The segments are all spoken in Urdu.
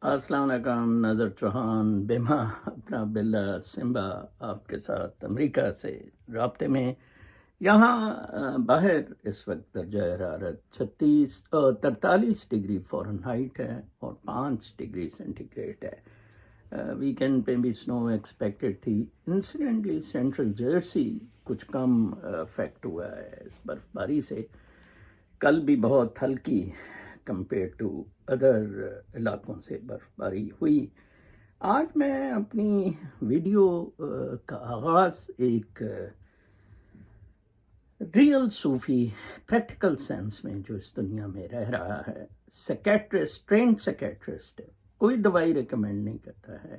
السلام علیکم، نظر چوہان بیما اپنا بلا سمبا آپ کے ساتھ امریکہ سے رابطے میں. یہاں باہر اس وقت درجہ حرارت 43 ڈگری فارنہائٹ ہے اور 5 ڈگری سینٹی گریڈ ہے. ویکینڈ پہ بھی سنو ایکسپیکٹڈ تھی. انسیڈنٹلی سینٹرل جرسی کچھ کم افیکٹ ہوا ہے اس برف باری سے. کل بھی بہت ہلکی کمپیئر ٹو ادر علاقوں سے برف باری ہوئی. آج میں اپنی ویڈیو کا آغاز ایک ریئل صوفی پریکٹیکل سینس میں جو اس دنیا میں رہ رہا ہے، سیکیٹرسٹ، ٹرینڈ سیکیٹرسٹ ہے، کوئی دوائی ریکمینڈ نہیں کرتا ہے،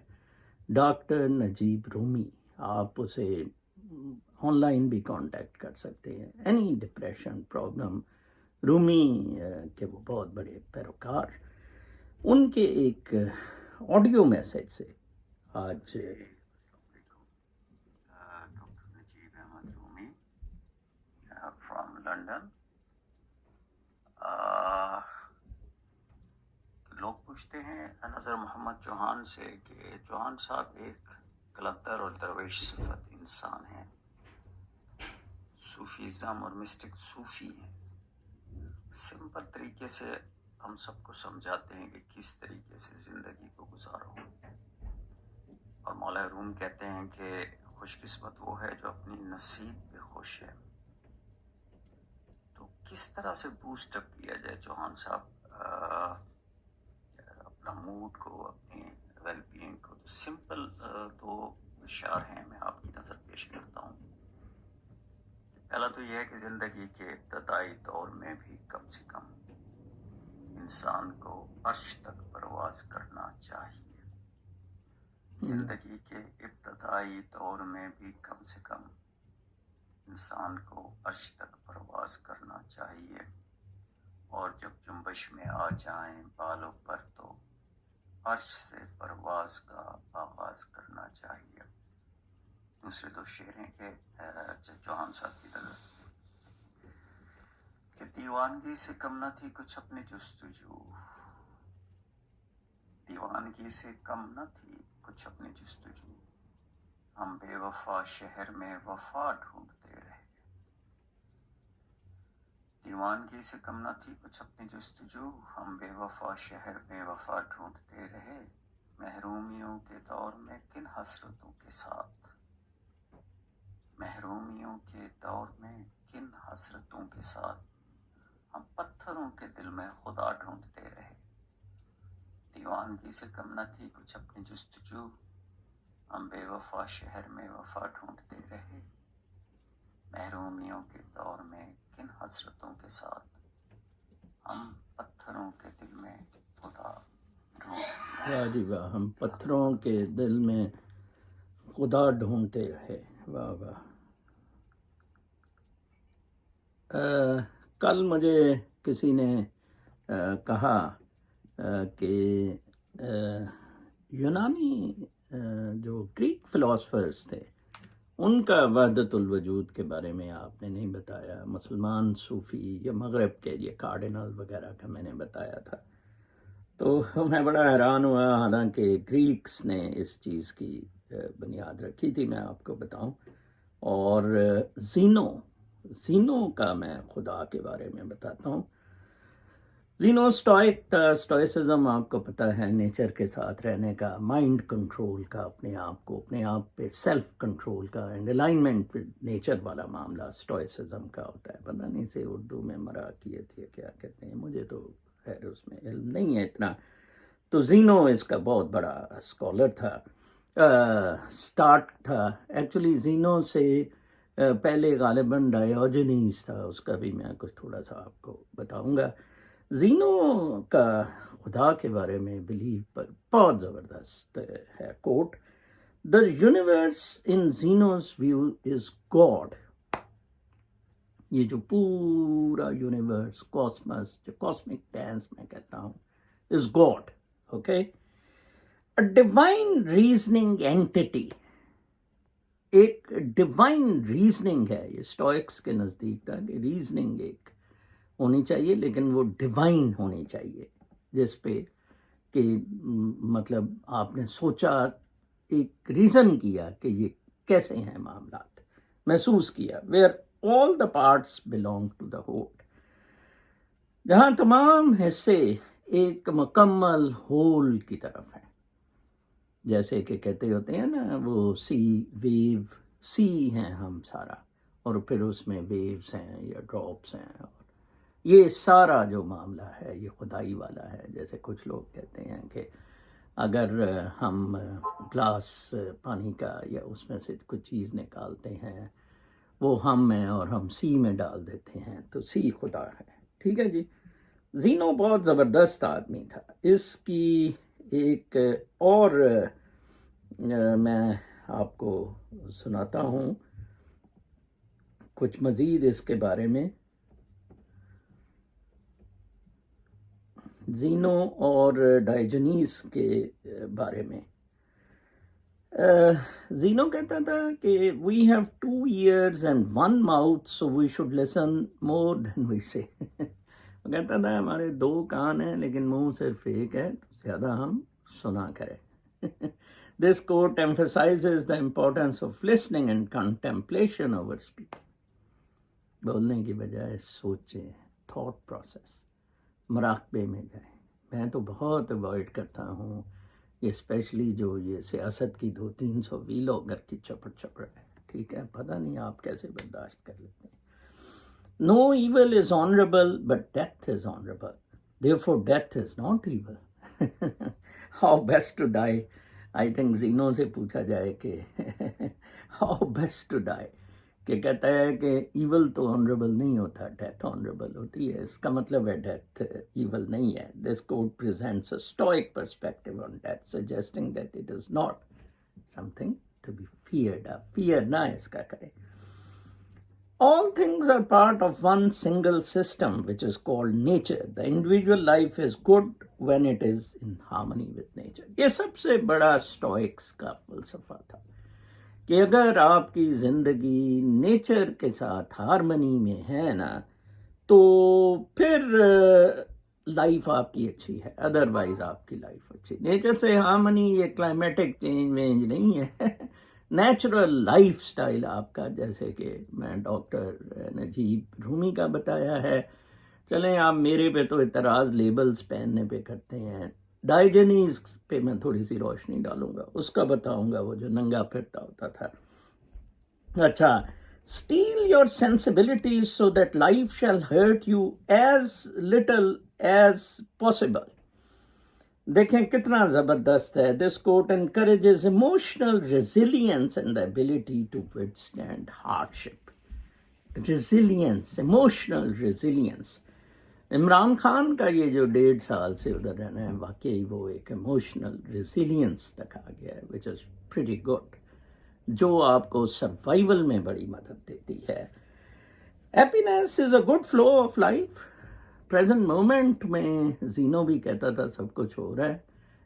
ڈاکٹر نجیب رومی. آپ اسے آن لائن بھی کانٹیکٹ کر سکتے ہیں. اینی ڈپریشن پرابلم، رومی کے وہ بہت بڑے پیروکار. ان کے ایک آڈیو میسج سے آج doctor Najeeb Ahmed Rumi from London. لوگ پوچھتے ہیں نظر محمد چوہان سے کہ چوہان صاحب ایک کلندر اور درویش صفت انسان ہیں، صوفیزم اور مسٹک صوفی ہیں. سمپل طریقے سے ہم سب کو سمجھاتے ہیں کہ کس طریقے سے زندگی کو گزارو. اور مولا روم کہتے ہیں کہ خوش قسمت وہ ہے جو اپنی نصیب پہ خوش ہے. تو کس طرح سے بوسٹ اپ کیا جائے چوہان صاحب اپنا موڈ کو، اپنی ویل بینگ کو؟ تو سمپل دو اشعار ہیں، میں آپ کی نظر پیش کرتا ہوں. پہلا تو یہ ہے کہ زندگی کے ابتدائی دور میں بھی کم سے کم انسان کو عرش تک پرواز کرنا چاہیے. زندگی کے ابتدائی دور میں بھی کم سے کم انسان کو عرش تک پرواز کرنا چاہیے. اور جب جنبش میں آ جائیں بالوں پر تو عرش سے پرواز کا آغاز کرنا چاہیے. دوسرے دو شعر ہیں کہ چوہان صاحب کی طرف کہ دیوانگی سے کم نہ تھی کچھ اپنی جستجو، دیوانگی سے کم نہ تھی کچھ اپنی جستجو، ہم بے وفا شہر میں وفا ڈھونڈتے رہے. دیوانگی سے کم نہ تھی کچھ اپنی جستجو، ہم بے وفا شہر میں وفا ڈھونڈتے رہے. محرومیوں کے دور میں کن حسرتوں کے ساتھ، محرومیوں کے دور میں کن حسرتوں کے ساتھ ہم پتھروں کے دل میں خدا ڈھونڈتے رہے. دیوانگی سے کم نہ تھی کچھ اپنی جستجو، ہم بے وفا شہر میں وفا ڈھونڈتے رہے. محرومیوں کے دور میں کن حسرتوں کے ساتھ ہم پتھروں کے دل میں خدا ڈھونڈتے رہے. واہ جی واہ، ہم پتھروں کے دل میں خدا ڈھونڈتے رہے. واہ واہ. کل مجھے کسی نے کہا کہ یونانی جو گریک فلاسفرز تھے ان کا وحدت الوجود کے بارے میں آپ نے نہیں بتایا. مسلمان صوفی یا مغرب کے یہ کارڈینل وغیرہ کا میں نے بتایا تھا. تو میں بڑا حیران ہوا، حالانکہ گریکس نے اس چیز کی بنیاد رکھی تھی. میں آپ کو بتاؤں، اور زینو کا میں خدا کے بارے میں بتاتا ہوں. زینو اسٹوئک تھا. اسٹوئسزم آپ کو پتہ ہے نیچر کے ساتھ رہنے کا، مائنڈ کنٹرول کا، اپنے آپ کو، اپنے آپ پہ سیلف کنٹرول کا، اینڈ الائنمنٹ ود نیچر والا معاملہ اسٹوئسزم کا ہوتا ہے. پتہ نہیں سے اردو میں مراکیت یا کیا کہتے ہیں، مجھے تو خیر اس میں علم نہیں ہے اتنا. تو زینو اس کا بہت بڑا اسکالر تھا. سٹارٹ تھا ایکچولی زینو سے پہلے غالباً ڈایوجنیز تھا، اس کا بھی میں کچھ تھوڑا سا آپ کو بتاؤں گا. زینو کا خدا کے بارے میں بلیو پر بہت زبردست ہے کوٹ: "The universe in Zeno's view is God." یہ جو پورا یونیورس، کاسمس، جو کاسمک ڈانس میں کہتا ہوں، is God. Okay, a divine reasoning entity. ایک ڈیوائن ریزننگ ہے. یہ اسٹوئکس کے نزدیک تھا کہ ریزننگ ایک ہونی چاہیے لیکن وہ ڈیوائن ہونی چاہیے، جس پہ کہ مطلب آپ نے سوچا، ایک ریزن کیا کہ یہ کیسے ہیں معاملات، محسوس کیا where all the parts belong to the whole، جہاں تمام حصے ایک مکمل ہول کی طرف ہیں. جیسے کہ کہتے ہوتے ہیں نا وہ سی ویو، سی ہیں ہم سارا، اور پھر اس میں ویوز ہیں یا ڈراپس ہیں، اور یہ سارا جو معاملہ ہے یہ خدائی والا ہے. جیسے کچھ لوگ کہتے ہیں کہ اگر ہم گلاس پانی کا یا اس میں سے کچھ چیز نکالتے ہیں، وہ ہم ہیں اور ہم سی میں ڈال دیتے ہیں تو سی خدا ہے. ٹھیک ہے جی. زینو بہت زبردست آدمی تھا. اس کی ایک اور میں آپ کو سناتا ہوں کچھ مزید اس کے بارے میں. زینو اور ڈائیجنیس کے بارے میں. زینو کہتا تھا کہ we have 2 ears and 1 mouth so we should listen more than we say. وہ کہتا تھا ہمارے 2 کان ہیں لیکن منہ صرف ایک ہے، تو زیادہ ہم سنا کریں. This quote emphasizes the importance of listening and contemplation over speaking. بولنے کی بجائے سوچیں، تھاٹ پروسیس، مراقبے میں جائیں. میں تو بہت اوائڈ کرتا ہوں یہ اسپیشلی جو یہ سیاست کی 200-300 ویلو گھر کی چپڑ ہے. ٹھیک ہے، پتہ نہیں آپ کیسے برداشت کر لیتے ہیں. No evil is honorable but death is honorable. Therefore death is not evil. How best to die. I think زینو سے پوچھا جائے کہ how best to die، کہ کہتا ہے کہ ایول تو آنریبل نہیں ہوتا، ڈیتھ آنریبل ہوتی ہے. اس کا مطلب ہے ڈیتھ ایول نہیں ہے. This code presents a stoic perspective on death suggesting that it is not something to be feared. آپ فیئر نہ اس کا کریں. All things are part of one single system which is called nature. The individual life is good when it is in harmony with nature. یہ سب سے بڑا اسٹوئکس کا فلسفہ تھا کہ اگر آپ کی زندگی نیچر کے ساتھ ہارمنی میں ہے نا تو پھر لائف آپ کی اچھی ہے، ادروائز آپ کی لائف اچھی. نیچر سے ہارمنی یہ کلائمیٹک چینج وینج نہیں ہے، نیچرل لائف سٹائل آپ کا، جیسے کہ میں ڈاکٹر نجیب رومی کا بتایا ہے. چلیں آپ میرے پہ تو اعتراض لیبلز پہننے پہ کرتے ہیں، ڈائیجنیز پہ میں تھوڑی سی روشنی ڈالوں گا، اس کا بتاؤں گا وہ جو ننگا پھرتا ہوتا تھا. اچھا، steel your sensibilities so that life shall hurt you as little as possible. دیکھیں کتنا زبردست ہے. This quote encourages emotional resilience and the ability to withstand hardship. Resilience, emotional resilience. Imran Khan کا یہ جو 1.5 سال سے ادھر رہنا ہے، واقعی وہ ایک ایموشنل ریزیلینس دکھا گیا ہے which is pretty good، جو آپ کو سروائیول میں بڑی مدد دیتی ہے. Happiness is a good flow of life. Present moment میں زینو بھی کہتا تھا سب کچھ ہو رہا ہے،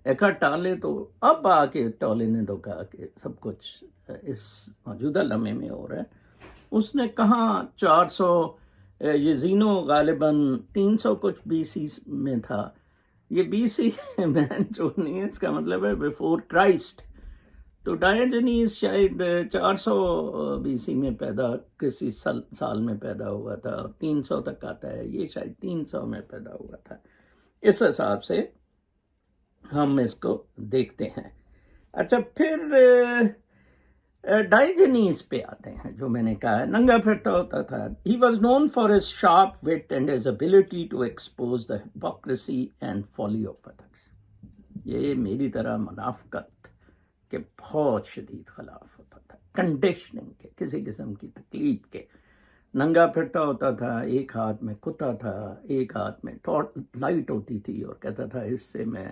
ایک ٹالے تو اب آ کے ٹالے نے تو کہا کہ سب کچھ اس موجودہ لمحے میں ہو رہا ہے. اس نے کہاں 400 یہ زینو غالباً 300 کچھ BC میں تھا. یہ BC میں جو نہیں ہے، اس کا مطلب ہے بیفور کرائسٹ. تو ڈائیجنیز شاید 400 BC میں پیدا، کسی سال میں پیدا ہوا تھا، 300 تک آتا ہے. یہ شاید 300 میں پیدا ہوا تھا. اس حساب سے ہم اس کو دیکھتے ہیں. اچھا، پھر ڈائیجنیز پہ آتے ہیں جو میں نے کہا ہے ننگا پھرتا ہوتا تھا. He was known for his sharp wit and his ability to expose the hypocrisy and folly of others. یہ میری طرح منافقت کے بہت شدید خلاف ہوتا تھا، کنڈیشننگ کے، کسی قسم کی تکلیف کے. ننگا پھرتا ہوتا تھا، ایک ہاتھ میں کتا تھا، ایک ہاتھ میں لائٹ ہوتی تھی، اور کہتا تھا اس سے میں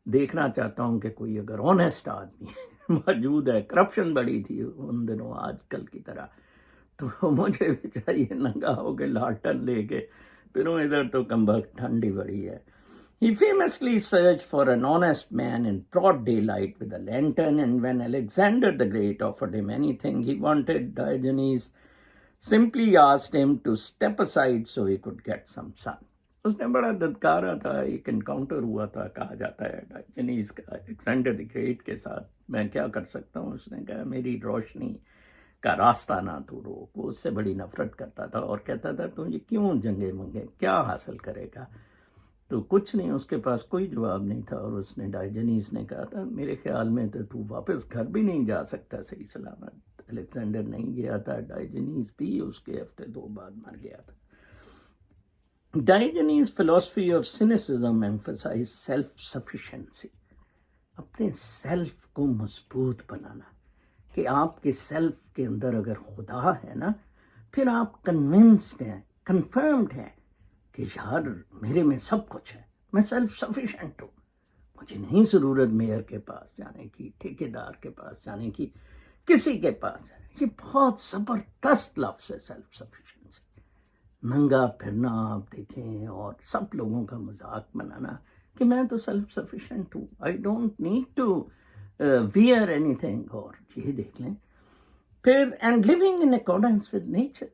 دیکھنا چاہتا ہوں کہ کوئی اگر آنیسٹ آدمی موجود ہے. کرپشن بڑی تھی ان دنوں آج کل کی طرح، تو مجھے بھی چاہیے ننگا ہو کے لالٹن لے کے پھروں ادھر، تو کمبخت ٹھنڈی بڑی ہے. He famously searched for an honest man in broad daylight with a lantern, and when Alexander the Great offered him anything he wanted, Diogenes simply asked him to step aside so he could get some sun. اس نے بڑا دھتکارا تھا، ایک انکاؤنٹر ہوا تھا کہا جاتا ہے ڈائیجنیز کا الیگزینڈر دی گریٹ کے ساتھ، میں کیا کر سکتا ہوں؟ اس نے کہا میری روشنی کا راستہ نہ تو روک. وہ اس سے بڑی نفرت کرتا تھا اور کہتا تھا تو یہ کیوں جنگیں منگے، کیا حاصل کرے گا؟ تو کچھ نہیں، اس کے پاس کوئی جواب نہیں تھا. اور اس نے ڈائیجنیز نے کہا تھا میرے خیال میں تو واپس گھر بھی نہیں جا سکتا صحیح سلامت. الیگزینڈر نہیں گیا تھا، ڈائیجنیز بھی اس کے ہفتے 2 بعد مر گیا تھا. Diogenes' philosophy of cynicism emphasized self-sufficiency. اپنے سیلف کو مضبوط بنانا کہ آپ کے سیلف کے اندر اگر خدا ہے نا، پھر آپ کنونسڈ ہیں، کنفرمڈ ہیں کہ یار میرے میں سب کچھ ہے، میں سیلف سفیشینٹ ہوں، مجھے نہیں ضرورت میئر کے پاس جانے کی، ٹھیکیدار کے پاس جانے کی، کسی کے پاس جانے کی. یہ بہت زبردست لفظ ہے سیلف سفیشینسی. ننگا پھرنا آپ دیکھیں اور سب لوگوں کا مذاق بنانا کہ میں تو سیلف سفیشینٹ ہوں، I don't need to wear anything. اور یہ دیکھ لیں پھر and living in accordance with nature,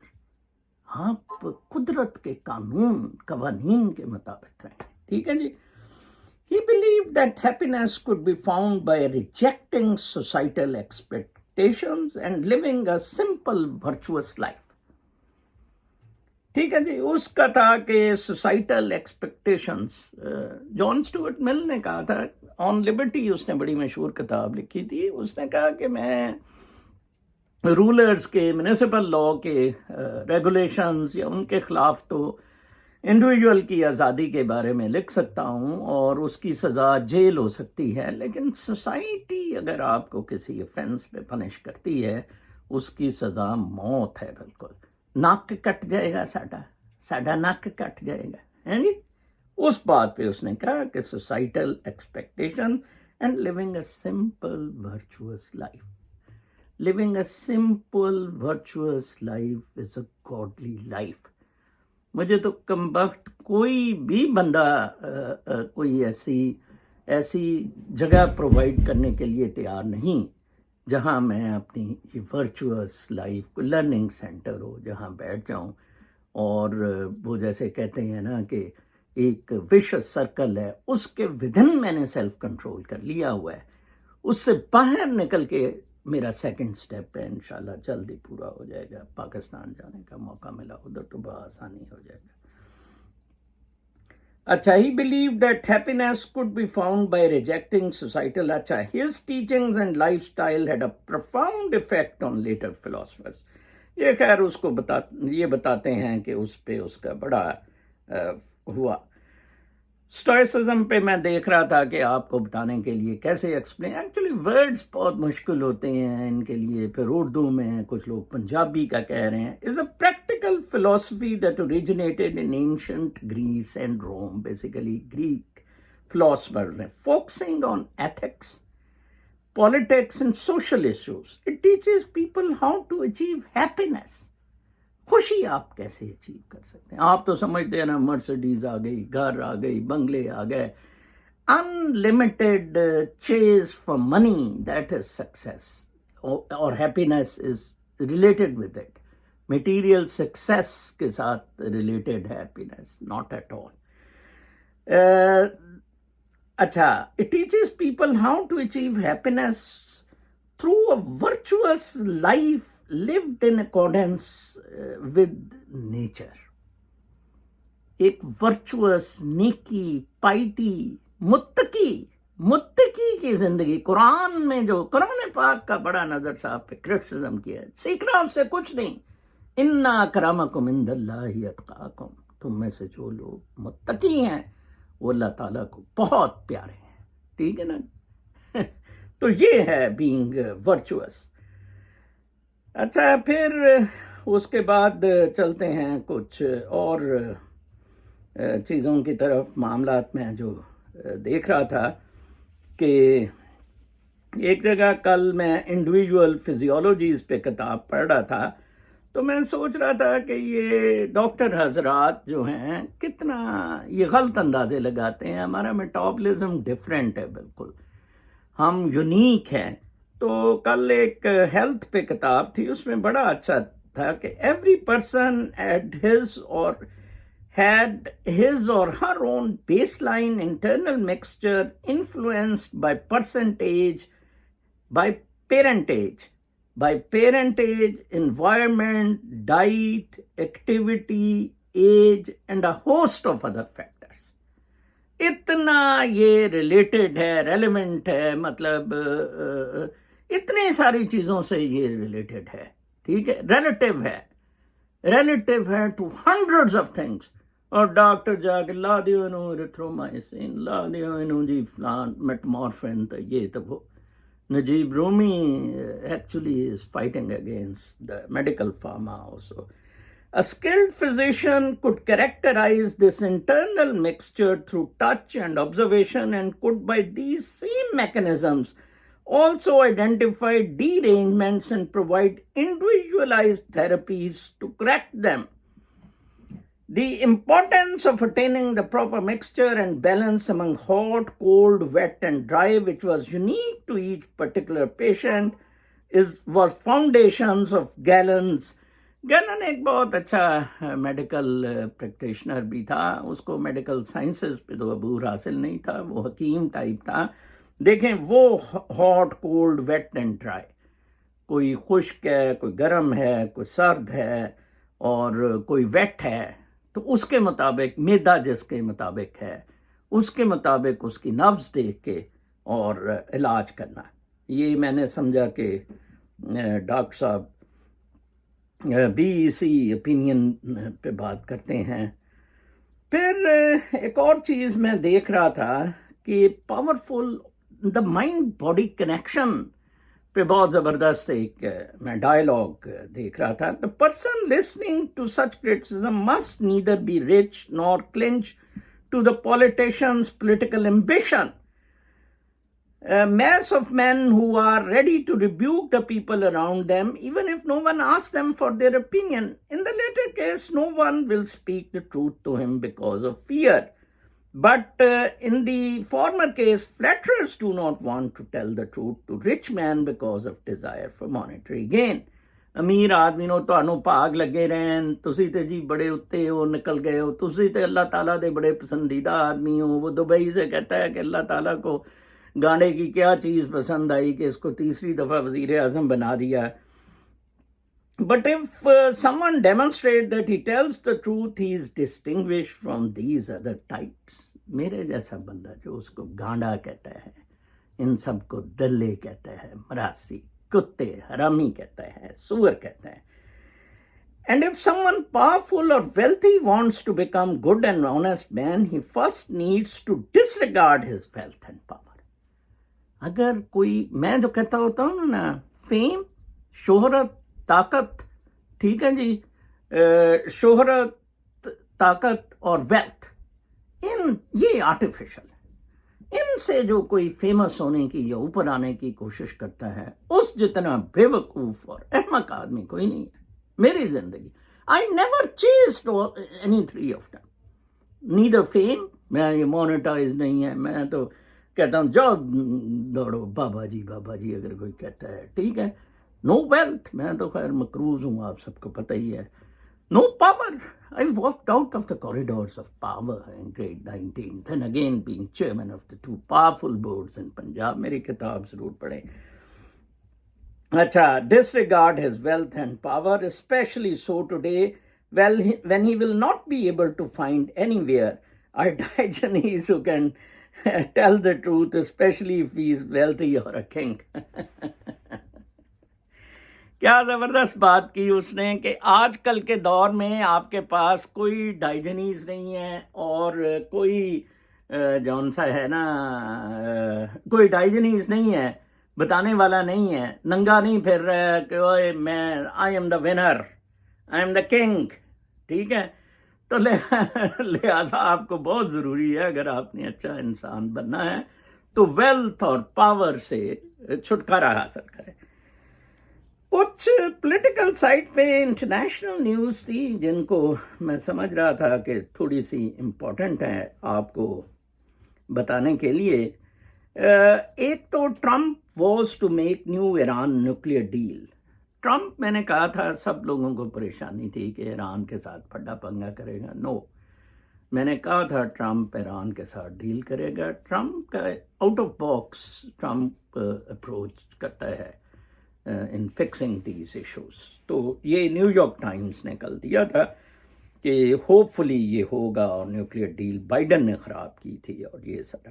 آپ قدرت کے قوانین کے مطابق رہیں. ٹھیک ہے جی. He believed that happiness could be found by rejecting societal expectations and living a simple virtuous life. ٹھیک ہے جی. اس کا تھا کہ سوسائٹل ایکسپیکٹیشنز، جان اسٹوارٹ مل نے کہا تھا آن لبرٹی، اس نے بڑی مشہور کتاب لکھی تھی. اس نے کہا کہ میں رولرز کے، میونسپل لاء کے ریگولیشنز یا ان کے خلاف تو انڈیویجول کی آزادی کے بارے میں لکھ سکتا ہوں اور اس کی سزا جیل ہو سکتی ہے، لیکن سوسائٹی اگر آپ کو کسی افینس پہ پنش کرتی ہے اس کی سزا موت ہے. بالکل ناک کٹ جائے گا، ساڈا ناک کٹ جائے گا، ہے جی. اس بات پہ اس نے کہا کہ societal expectation and living a simple virtuous life. Living a simple virtuous life is a godly life. مجھے تو کمبخت کوئی بھی بندہ کوئی ایسی جگہ پرووائڈ کرنے کے لیے تیار نہیں جہاں میں اپنی یہ ورچوئس لائف کو لرننگ سینٹر ہو، جہاں بیٹھ جاؤں اور وہ جیسے کہتے ہیں نا کہ ایک وشس سرکل ہے، اس کے ودن میں نے سیلف کنٹرول کر لیا ہوا ہے. اس سے باہر نکل کے میرا سیکنڈ سٹیپ ہے، انشاءاللہ جلد ہی پورا ہو جائے گا. پاکستان جانے کا موقع ملا، ادھر تو بڑا آسانی ہو جائے گا. اچھا. he believed that happiness could be found by rejecting societal. اچھا. his teachings and lifestyle had a profound effect on later philosophers. یہ خیر اس کو یہ بتاتے ہیں کہ اس پہ اس کا بڑا ہوا. اسٹوئسزم پہ میں دیکھ رہا تھا کہ آپ کو بتانے کے لیے کیسے ایکسپلین، ایکچولی ورڈز بہت مشکل ہوتے ہیں ان کے لیے. پھر اردو میں کچھ لوگ پنجابی کا کہہ رہے ہیں. Is a practical philosophy that originated in ancient Greece and Rome. Basically Greek philosopher نے focusing on ethics, politics and social issues. It teaches people how to achieve happiness. خوشی آپ کیسے اچیو کر سکتے ہیں؟ آپ تو سمجھتے ہیں نا مرسڈیز آ گئی، گھر آ گئی، بنگلے آ گئے، unlimited chase for money, that is success. اور happiness is related with it. Material success کے ساتھ ریلیٹڈ ہے ہیپینس، ناٹ ایٹ آل. اچھا. It teaches people how to achieve happiness through a virtuous life lived in accordance with nature. ایک ورچوئس، نیکی، پائٹی، متقی کی زندگی. قرآن میں جو قرآن پاک کا بڑا نظر صاحب پہ کرٹیسزم کیا ہے، سیکھنا اس سے کچھ نہیں. اِنَّ أَكْرَمَكُمْ عِندَ اللَّهِ أَتْقَاكُمْ. تم میں سے جو لوگ متقی ہیں وہ اللہ تعالیٰ کو بہت پیارے ہیں. ٹھیک ہے نا. تو یہ ہے بینگ ورچوئس. اچھا. پھر اس کے بعد چلتے ہیں کچھ اور چیزوں کی طرف. معاملات میں جو دیکھ رہا تھا کہ ایک جگہ کل میں انڈیویجول فزیولوجیز پہ کتاب پڑھ رہا تھا تو میں سوچ رہا تھا کہ یہ ڈاکٹر حضرات جو ہیں کتنا یہ غلط اندازے لگاتے ہیں. ہمارا میٹابولزم ڈفرینٹ ہے، بالکل ہم یونیک ہیں. تو کل ایک ہیلتھ پہ کتاب تھی، اس میں بڑا اچھا تھا کہ ایوری پرسن ایٹ ہز اور had his or her own baseline internal mixture influenced by percentage, by parentage, environment, diet, activity, age, and a host of other factors. اتنا یہ ریلیٹڈ ہے, ریلیونٹ ہے, مطلب اتنی ساری چیزوں سے یہ ریلیٹڈ ہے, ٹھیک ہے, ریلیٹیو ہے ٹو ہنڈریڈز آف تھنگس. اور ڈاکٹر جا کے لا دیو انہوں ایریتھرومائسن, لا دیو انہوں جی فلان میٹمورفن, تو یہ تو وہ Najib Rumi actually is fighting against the medical pharma also. A skilled physician could characterize this internal mixture through touch and observation and could by these same mechanisms also identify derangements and provide individualized therapies to correct them. The importance of attaining the proper mixture and balance among hot, cold, wet and dry, which was unique to each particular patient, was foundations of Gallen's. Gallon ایک بہت اچھا میڈیکل پریکٹیشنر بھی تھا, اس کو میڈیکل سائنسز پہ تو عبور حاصل نہیں تھا, وہ حکیم ٹائپ تھا. دیکھیں وہ hot, cold, wet and dry, کوئی خشک ہے, کوئی گرم ہے, کوئی سرد ہے اور کوئی ویٹ ہے, تو اس کے مطابق میدا جس کے مطابق ہے اس کے مطابق اس کی نبض دیکھ کے اور علاج کرنا. یہ میں نے سمجھا کہ ڈاکٹر صاحب بھی اسی opinion پہ بات کرتے ہیں. پھر ایک اور چیز میں دیکھ رہا تھا کہ powerful the mind body connection پہ بہت زبردست ایک میں ڈائلاگ دیکھ رہا تھا. The person listening to such criticism must neither be rich nor clinch to the politician's political ambition. A mass of men who are ready to rebuke the people around them, even if no one asks them for their opinion. In the latter case, no one will speak the truth to him because of fear. But in the former case, flatterers do not want to tell the truth to rich men because of desire for monetary gain. امیر آدمی نو تانوں پاگ لگے رہن, تسی تے جی بڑے اتے ہو, نکل گئے ہو, تسی تے اللہ تعالیٰ دے بڑے پسندیدہ آدمی ہو. وہ دبئی سے کہتا ہے کہ اللہ تعالیٰ کو گانے کی کیا چیز پسند آئی کہ اس کو تیسری دفعہ وزیر اعظم بنا دیا. But if someone demonstrates that he tells the truth, he is distinguished from these other types. میرے جیسا بندہ جو اس کو گانڈا کہتا ہے, ان سب کو دلے کہتا ہے, مراسی, کتے, حرامی کہتا ہے, سور کہتا ہے. And if someone powerful or wealthy wants to become good and honest man, he first needs to disregard his wealth and power. اگر کوئی, میں جو کہتا ہوتا ہوں نا, فیم, شہرت, طاقت, ٹھیک ہے جی, شہرت, طاقت اور ویلتھ, یہ آرٹیفیشل ہے. ان سے جو کوئی فیمس ہونے کی یا اوپر آنے کی کوشش کرتا ہے, اس جتنا بے وقوف اور احمق آدمی کوئی نہیں ہے میری زندگی. I never chased any three of them. Neither fame, میں یہ مونیٹائز نہیں ہے, میں تو کہتا ہوں جاؤ دوڑو بابا جی اگر کوئی کہتا ہے, ٹھیک ہے. نو ویلتھ, میں تو خیر مقروض ہوں, آپ سب کو پتہ ہی ہے. نو power, I walked out of the corridors of power in grade 19, then again being chairman of the two powerful boards in Punjab. میری کتاب ضرور پڑھیں. اچھا, disregard his wealth and power, especially so today, when he will not be able to find anywhere a Diogenes who can tell the truth, especially if he is wealthy or a king. کیا زبردست بات کی اس نے کہ آج کل کے دور میں آپ کے پاس کوئی ڈائجنیز نہیں ہے اور کوئی جون سا ہے نا, کوئی ڈائجنیز نہیں ہے, بتانے والا نہیں ہے, ننگا نہیں پھر رہا ہے کہ اوئے میں I am the winner, I am the king, ٹھیک ہے. تو لہٰذا آپ کو بہت ضروری ہے اگر آپ نے اچھا انسان بننا ہے تو ویلتھ اور پاور سے چھٹکارا حاصل کریں. کچھ پولیٹیکل سائٹ پہ انٹرنیشنل نیوز تھی جن کو میں سمجھ رہا تھا کہ تھوڑی سی امپورٹنٹ ہے آپ کو بتانے کے لیے. ایک تو Trump was to make new Iran nuclear deal. Trump, میں نے کہا تھا سب لوگوں کو پریشانی تھی کہ ایران کے ساتھ پھڈا پنگا کرے گا. نو, میں نے کہا تھا ٹرمپ ایران کے ساتھ ڈیل کرے گا. ٹرمپ کا out of box Trump approach کرتا ہے ان فکسنگ دیز ایشوز. تو یہ نیو یارک ٹائمز نے کل دیا تھا کہ ہوپ فلی یہ ہوگا، اور نیوکلیئر ڈیل بائیڈن نے خراب کی تھی اور یہ سارا.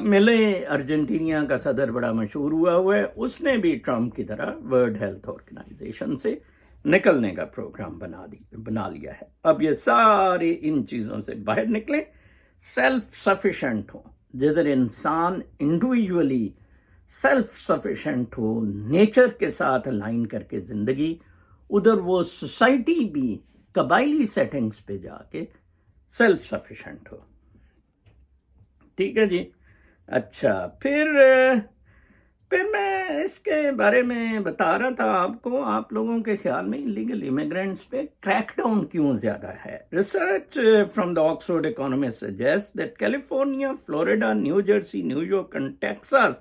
ملے ارجنٹینیا کا صدر بڑا مشہور ہوا ہے، اس نے بھی ٹرمپ کی طرح ورلڈ ہیلتھ آرگنائزیشن سے نکلنے کا پروگرام بنا لیا ہے. اب یہ سارے ان چیزوں سے باہر نکلیں، سیلف سفیشینٹ ہوں. جدھر انسان انڈیویجولی سیلف سفیشینٹ ہو، نیچر کے ساتھ الائن کر کے زندگی، ادھر وہ سوسائٹی بھی قبائلی سیٹنگز پہ جا کے سیلف سفیشینٹ ہو. ٹھیک ہے جی. اچھا، پھر میں اس کے بارے میں بتا رہا تھا آپ کو، آپ لوگوں کے خیال میں انلیگل امیگرینٹس پہ کریک ڈاؤن کیوں زیادہ ہے؟ Research from the Oxford economist suggest that California, Florida, New Jersey, New York and Texas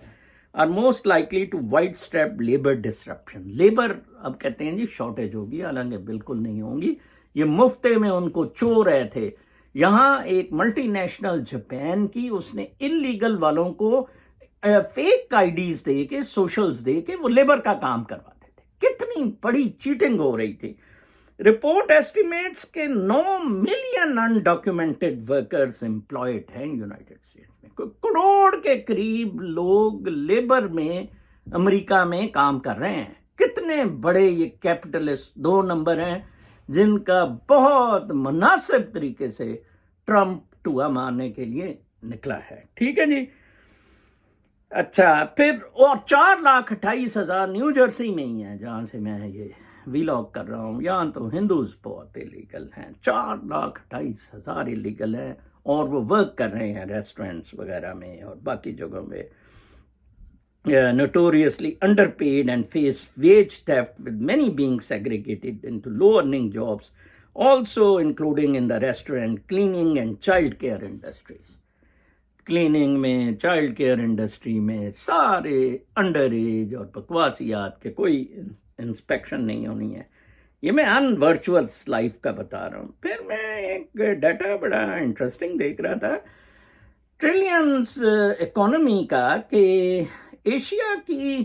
are most likely to widespread labour disruption. Labour اب کہتے ہیں جی شارٹیج ہوگی، حالانکہ بالکل نہیں ہوں گی. یہ مفتے میں ان کو چو رہے تھے. یہاں ایک ملٹی نیشنل جاپان کی، اس نے انلیگل والوں کو فیک آئی ڈیز دے کے، سوشلز دے کے وہ لیبر کا کام کرواتے تھے. کتنی بڑی چیٹنگ ہو رہی تھی. رپورٹ ایسٹیمیٹس کے 9 ملین انڈاکیومنٹڈ ورکرز امپلائڈ ہیں یونائٹڈ اسٹیٹس میں. کروڑ کے قریب لوگ لیبر میں امریکہ میں کام کر رہے ہیں. کتنے بڑے یہ کیپٹلسٹ 2 نمبر ہیں جن کا بہت مناسب طریقے سے ٹرمپ ٹوہا مارنے کے لیے نکلا ہے. ٹھیک ہے جی. اچھا، پھر اور 4,28,000 نیو جرسی میں ہی ہیں جہاں سے میں یہ ویلاگ کر رہا ہوں. یہاں تو ہندوز بہت انلیگل ہیں. 4,28,000 انلیگل ہیں، اور وہ ورک کر رہے ہیں ریسٹورینٹس وغیرہ میں اور باقی جگہوں میں. notoriously underpaid and face wage theft, with many being segregated into low-earning jobs, also including in the restaurant, cleaning and child care industries. Cleaning میں، چائلڈ کیئر انڈسٹری میں سارے انڈر ایج اور بکواسیات کے کوئی انسپیکشن نہیں ہونی ہے. یہ میں ان ورچوئل لائف کا بتا رہا ہوں. پھر میں ایک ڈیٹا بڑا انٹرسٹنگ دیکھ رہا تھا ٹریلینز اکانومی کا، کہ ایشیا کی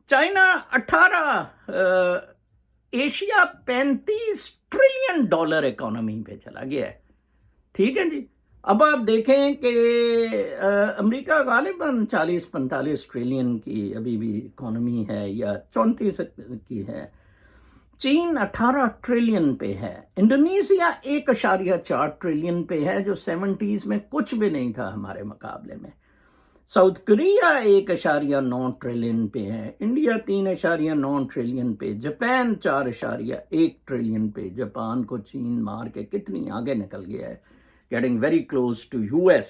چائنا 35 ٹریلین ڈالر اکانومی پہ چلا گیا ہے. ٹھیک ہے جی. اب آپ دیکھیں کہ امریکہ غالباً 40-45 ٹریلین کی ابھی بھی اکانومی ہے، یا 34 کی ہے. چین 18 ٹریلین پہ ہے. انڈونیشیا 1.4 ٹریلین پہ ہے، جو 70s میں کچھ بھی نہیں تھا ہمارے مقابلے میں. ساؤتھ کوریا 1.9 ٹریلین پہ ہے. انڈیا 3.9 ٹریلین پہ. جاپان 4.1 ٹریلین پہ. جاپان کو چین مار کے کتنی آگے نکل گیا ہے، getting very close to US.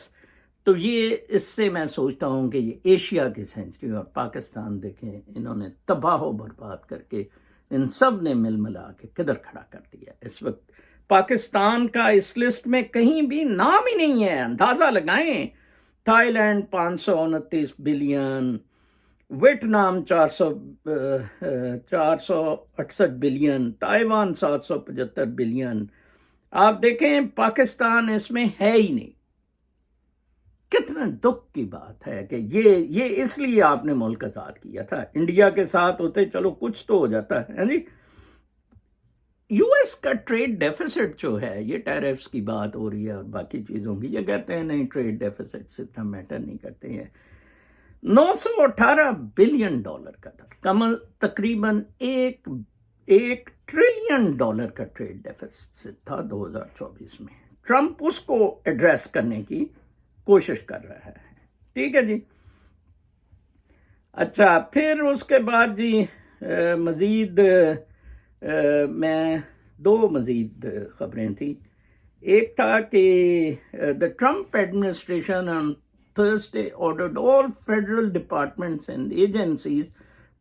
تو یہ اس سے میں سوچتا ہوں کہ یہ ایشیا کی سینچری. اور پاکستان دیکھیں، انہوں نے تباہ و برباد کر کے ان سب نے مل ملا کے کدھر کھڑا کر دیا. اس وقت پاکستان کا اس لسٹ میں کہیں بھی نام ہی نہیں ہے. اندازہ لگائیں، Thailand 529 billion, Vietnam 468 billion, Taiwan 775 billion. آپ دیکھیں پاکستان اس میں ہے ہی نہیں. کتنا دکھ کی بات ہے کہ یہ اس لیے آپ نے ملک آزاد کیا تھا. انڈیا کے ساتھ ہوتے چلو کچھ تو ہو جاتا ہے جی. US کا ٹریڈ ڈیفیسٹ جو ہے، یہ ٹیرفز کی بات ہو رہی ہے اور باقی چیزوں کی، یہ کہتے ہیں نہیں ٹریڈ ڈیفیسٹ سے اتنا میٹر نہیں کرتے ہیں. 918 بلین ڈالر کا تھا، تقریباً ایک ٹریلین ڈالر کا ٹریڈ ڈیفیسٹ تھا 2024 میں. ٹرمپ اس کو ایڈریس کرنے کی کوشش کر رہا ہے. ٹھیک ہے جی. اچھا، پھر اس کے بعد جی مزید میں 2 مزید خبریں تھیں. ایک تھا کہ the Trump administration on Thursday ordered all federal departments and agencies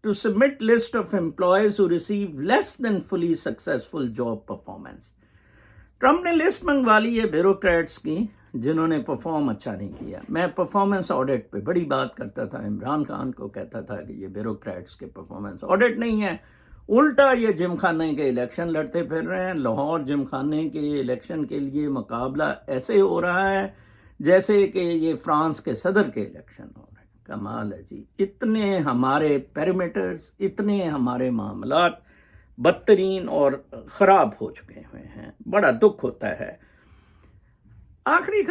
to submit list of employees who receive less than fully successful job performance. Trump نے لسٹ منگوا لی ہے بیوروکریٹس کی جنہوں نے پرفارم اچھا نہیں کیا. میں پرفارمنس آڈٹ پہ بڑی بات کرتا تھا، عمران خان کو کہتا تھا کہ یہ بیوروکریٹس کے پرفارمنس آڈٹ نہیں ہے، الٹا یہ جم خانے کے الیکشن لڑتے پھر رہے ہیں. لاہور جم خانے کے الیکشن کے لیے مقابلہ ایسے ہو رہا ہے جیسے کہ یہ فرانس کے صدر کے الیکشن ہو رہے ہیں. کمال ہے جی. اتنے ہمارے پیرامیٹرز، اتنے ہمارے معاملات بدترین اور خراب ہو چکے ہوئے ہیں. بڑا دکھ ہوتا ہے. آخری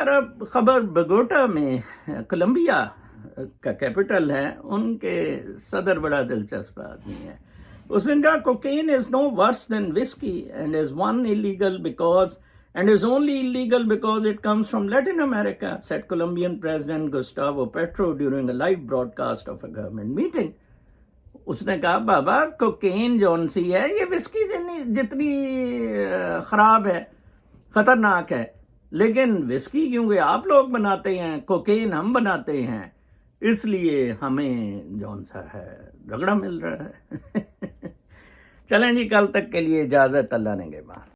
خبر بگوٹا میں، کولمبیا کا کیپٹل ہے، ان کے صدر بڑا دلچسپ آدمی ہے. اس نے کہا cocaine is no worse than whisky and is one illegal because and is only illegal because it comes from Latin America, said Colombian President Gustavo Petro during a live broadcast of a government meeting. اس نے کہا بابا کوکین جون سی ہے یہ وسکی جتنی خراب ہے، خطرناک ہے، لیکن وسکی کیونکہ آپ لوگ بناتے ہیں، کوکین ہم بناتے ہیں، اس لیے ہمیں جون سا ہے رگڑا مل رہا ہے. چلیں جی، کل تک کے لیے اجازت. اللہ نے کے بعد.